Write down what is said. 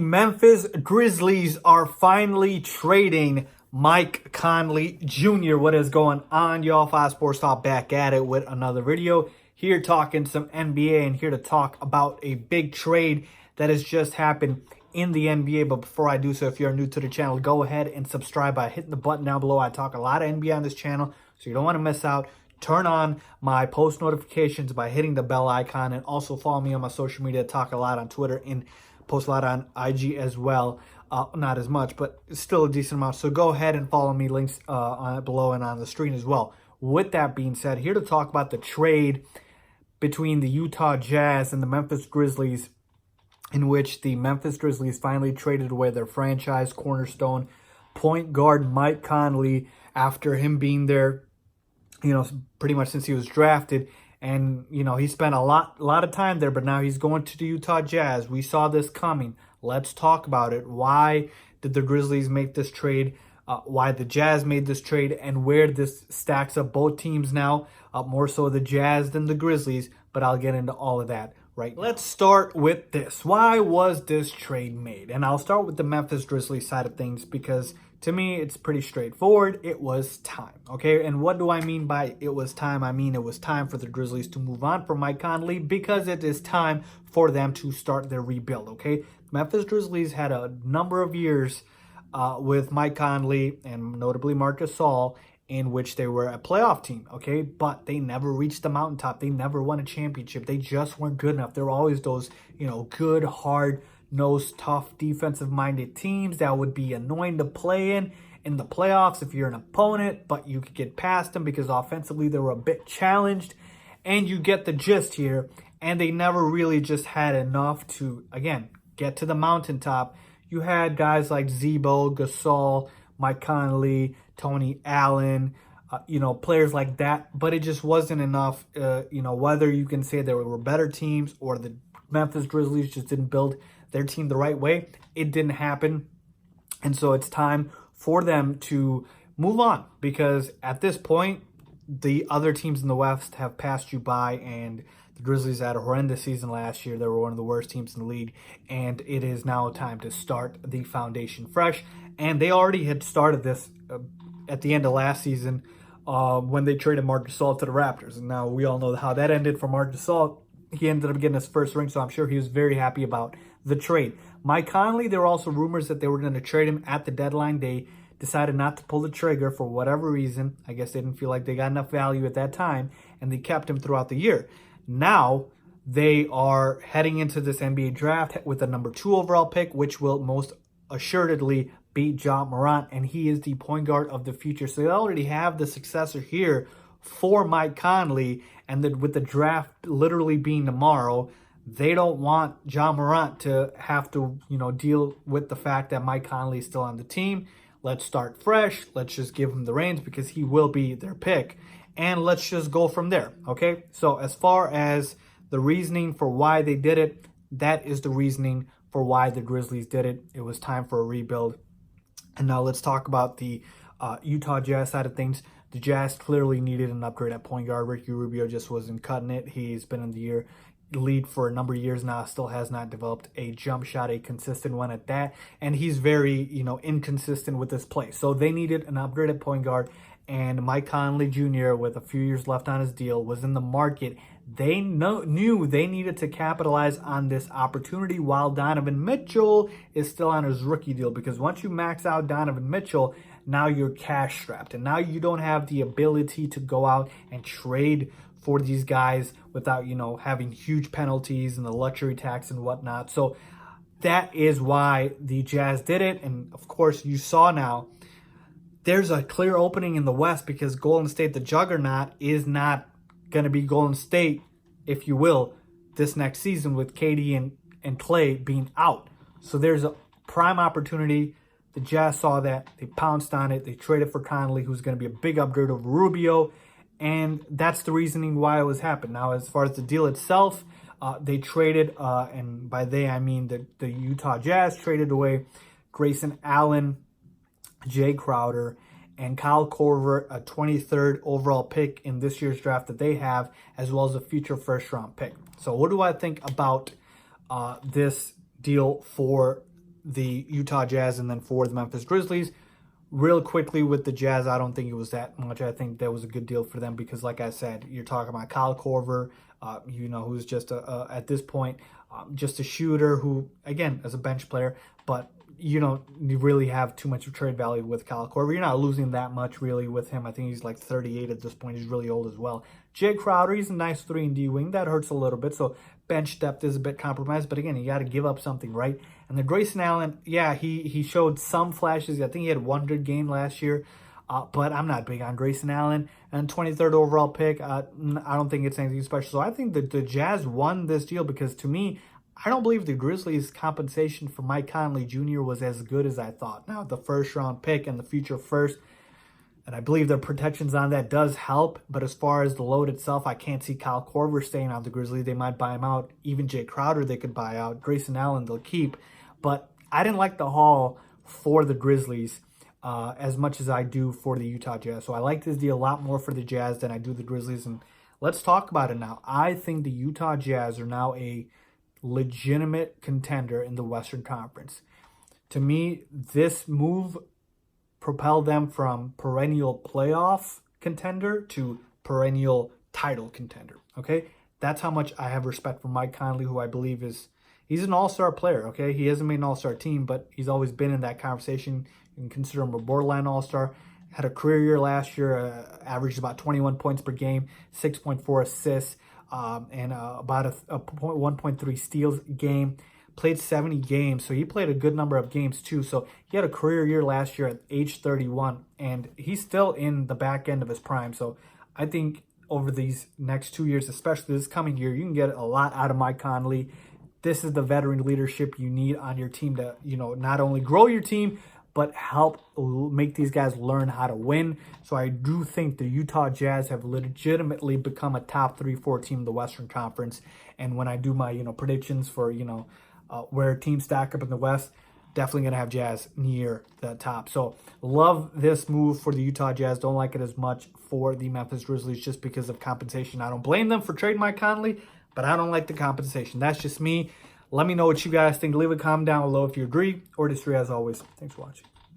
Memphis Grizzlies are finally trading Mike Conley Jr. What is going on, y'all? Five Sports Talk back at it with another video. Here talking some NBA and here to talk about a big trade that has just happened in the NBA. But before I do so, if you're new to the channel, go ahead and subscribe by hitting the button down below. I talk a lot of NBA on this channel, so you don't want to miss out. Turn on my post notifications by hitting the bell icon, and also follow me on my social media. I talk a lot on Twitter and post a lot on IG as well. Not as much, but still a decent amount. So go ahead and follow me. Links below and on the screen as well. With that being said, here to talk about the trade between the Utah Jazz and the Memphis Grizzlies, in which the Memphis Grizzlies finally traded away their franchise cornerstone point guard Mike Conley after him being there, pretty much since he was drafted. And, he spent a lot of time there, but now he's going to the Utah Jazz. We saw this coming. Let's talk about it. Why did the Grizzlies make this trade? Why the Jazz made this trade, and where this stacks up both teams now, more so the Jazz than the Grizzlies, but I'll get into all of that right now. Let's start with this. Why was this trade made? And I'll start with the Memphis Grizzlies side of things because to me, it's pretty straightforward. It was time, okay? And what do I mean by it was time? I mean it was time for the Grizzlies to move on from Mike Conley because it is time for them to start their rebuild, okay? Memphis Grizzlies had a number of years with Mike Conley and notably Marc Gasol, in which they were a playoff team, okay? But they never reached the mountaintop. They never won a championship. They just weren't good enough. There were always those, good, hard-nosed, tough, defensive-minded teams that would be annoying to play in the playoffs if you're an opponent, but you could get past them because offensively they were a bit challenged. And you get the gist here. And they never really just had enough to, again, get to the mountaintop. You had guys like Zebo, Gasol, Mike Conley, Tony Allen, players like that, but it just wasn't enough. Whether you can say there were better teams or the Memphis Grizzlies just didn't build their team the right way, it didn't happen. And so it's time for them to move on because at this point, the other teams in the West have passed you by, and the Grizzlies had a horrendous season last year. They were one of the worst teams in the league, and it is now time to start the foundation fresh. And they already had started this at the end of last season when they traded Marc Gasol to the Raptors. And now we all know how that ended for Marc Gasol. He ended up getting his first ring, so I'm sure he was very happy about the trade. Mike Conley, there were also rumors that they were going to trade him at the deadline. They decided not to pull the trigger for whatever reason. I guess they didn't feel like they got enough value at that time, and they kept him throughout the year. Now they are heading into this NBA draft with a number 2 overall pick, which will most assuredly beat Ja Morant, and he is the point guard of the future. So they already have the successor here for Mike Conley, and then with the draft literally being tomorrow, they don't want Ja Morant to have to, deal with the fact that Mike Conley is still on the team. Let's start fresh. Let's just give him the reins because he will be their pick. And let's just go from there, okay? So as far as the reasoning for why they did it, that is the reasoning for why the Grizzlies did it. It was time for a rebuild. And now let's talk about the Utah Jazz side of things. The Jazz clearly needed an upgrade at point guard. Ricky Rubio just wasn't cutting it. He's been in the lead for a number of years now, still has not developed a jump shot, a consistent one at that. And he's very, inconsistent with his play. So they needed an upgrade at point guard. And Mike Conley Jr., with a few years left on his deal, was in the market. They knew they needed to capitalize on this opportunity while Donovan Mitchell is still on his rookie deal. Because once you max out Donovan Mitchell, now you're cash strapped. And now you don't have the ability to go out and trade for these guys without, having huge penalties and the luxury tax and whatnot. So that is why the Jazz did it. And, of course, you saw now there's a clear opening in the West because Golden State, the juggernaut, is not going to be Golden State, if you will, this next season with KD and Clay being out. So there's a prime opportunity. The Jazz saw that. They pounced on it. They traded for Conley, who's going to be a big upgrade over Rubio. And that's the reasoning why it was happening. Now, as far as the deal itself, they traded, and by they I mean the Utah Jazz traded away Grayson Allen, Jay Crowder, and Kyle Korver, a 23rd overall pick in this year's draft that they have, as well as a future first-round pick. So what do I think about this deal for the Utah Jazz and then for the Memphis Grizzlies. Real quickly with the Jazz, I don't think it was that much. I think that was a good deal for them because, like I said, you're talking about Kyle Korver, who's just at this point just a shooter who, again, as a bench player, but you don't really have too much of trade value with Kyle Korver. You're not losing that much really with him. I think he's like 38 at this point. He's really old as well. Jay Crowder, he's a nice 3-and-D wing. That hurts a little bit, so bench depth is a bit compromised. But again, you got to give up something, right? And the Grayson Allen, yeah, he showed some flashes. I think he had 100 game last year. But I'm not big on Grayson Allen. And 23rd overall pick, I don't think it's anything special. So I think that the Jazz won this deal because, to me, I don't believe the Grizzlies' compensation for Mike Conley Jr. was as good as I thought. Now, the first-round pick and the future first, and I believe the protections on that does help. But as far as the load itself, I can't see Kyle Korver staying on the Grizzlies. They might buy him out. Even Jay Crowder they could buy out. Grayson Allen they'll keep. But I didn't like the haul for the Grizzlies as much as I do for the Utah Jazz. So I like this deal a lot more for the Jazz than I do the Grizzlies. And let's talk about it now. I think the Utah Jazz are now a legitimate contender in the Western Conference. To me, this move propelled them from perennial playoff contender to perennial title contender. Okay? That's how much I have respect for Mike Conley, who I believe he's an all-star player, okay? He hasn't made an all-star team, but he's always been in that conversation. You can consider him a borderline all-star. Had a career year last year, averaged about 21 points per game, 6.4 assists, and about a 1.3 steals game. Played 70 games, so he played a good number of games too. So he had a career year last year at age 31, and he's still in the back end of his prime. So I think over these next 2 years, especially this coming year, you can get a lot out of Mike Conley. This is the veteran leadership you need on your team to, not only grow your team, but help make these guys learn how to win. So I do think the Utah Jazz have legitimately become a top 3-4 team in the Western Conference. And when I do my, predictions for, where teams stack up in the West, definitely going to have Jazz near the top. So love this move for the Utah Jazz. Don't like it as much for the Memphis Grizzlies just because of compensation. I don't blame them for trading Mike Conley, but I don't like the compensation. That's just me. Let me know what you guys think. Leave a comment down below if you agree or disagree. As always, thanks for watching.